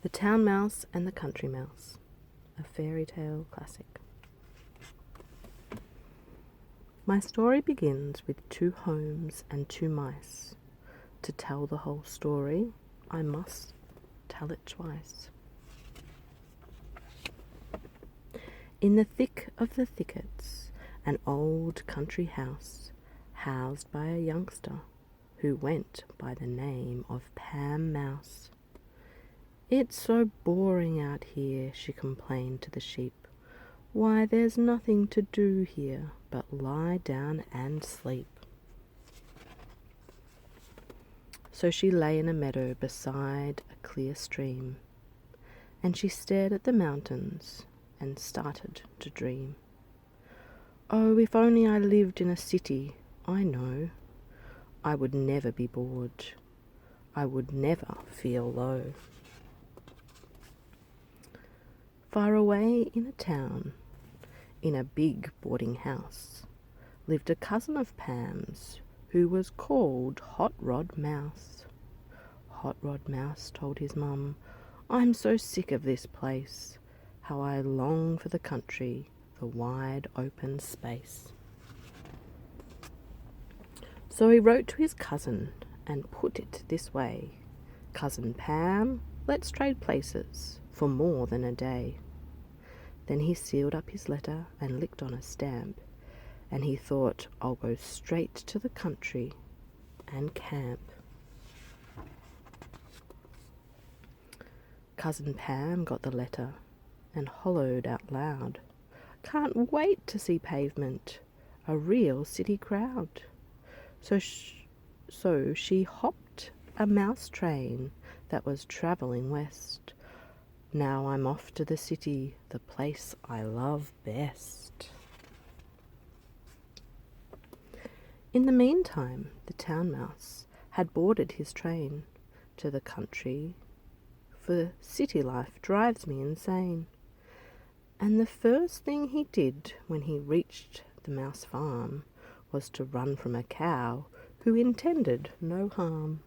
The Town Mouse and the Country Mouse, a fairy tale classic. My story begins with 2 homes and 2 mice. To tell the whole story, I must tell it twice. In the thick of the thickets, an old country house, housed by a youngster who went by the name of Pam Mouse. "It's so boring out here," she complained to the sheep. "Why, there's nothing to do here but lie down and sleep." So she lay in a meadow beside a clear stream, and she stared at the mountains and started to dream. "Oh, if only I lived in a city, I know. I would never be bored. I would never feel low." Far away in a town, in a big boarding house, lived a cousin of Pam's who was called Hot Rod Mouse. Hot Rod Mouse told his mum, "I'm so sick of this place. How I long for the country, the wide open space." So he wrote to his cousin and put it this way: "Cousin Pam, let's trade places for more than a day." Then he sealed up his letter and licked on a stamp, and he thought, "I'll go straight to the country and camp." Cousin Pam got the letter and hollowed out loud, "Can't wait to see pavement, a real city crowd." So she hopped a mouse train that was travelling west. "Now I'm off to the city, the place I love best." In the meantime, the Town Mouse had boarded his train to the country, for city life drives me insane. And the first thing he did when he reached the mouse farm was to run from a cow who intended no harm.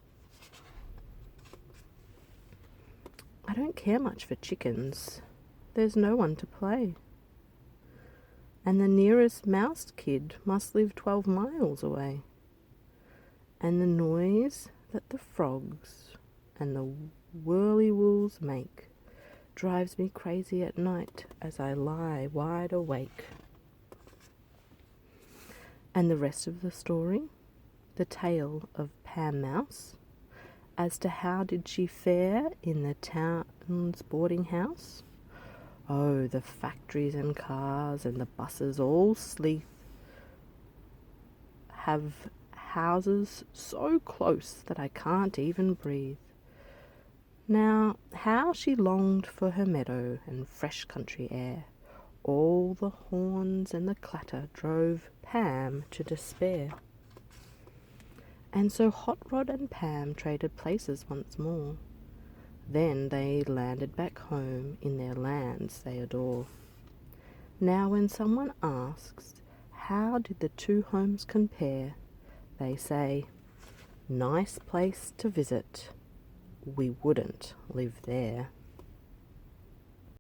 "I don't care much for chickens, there's no one to play. And the nearest mouse kid must live 12 miles away. And the noise that the frogs and the whirlywills make drives me crazy at night as I lie wide awake." And the rest of the story, the tale of Pam Mouse, as to how did she fare in the town's boarding house. Oh, the factories and cars and the buses all sleek have houses so close that I can't even breathe. Now, how she longed for her meadow and fresh country air. All the horns and the clatter drove Pam to despair. And so Hot Rod and Pam traded places once more. Then they landed back home in their lands they adore. Now when someone asks, how did the 2 homes compare, they say, "Nice place to visit. We wouldn't live there."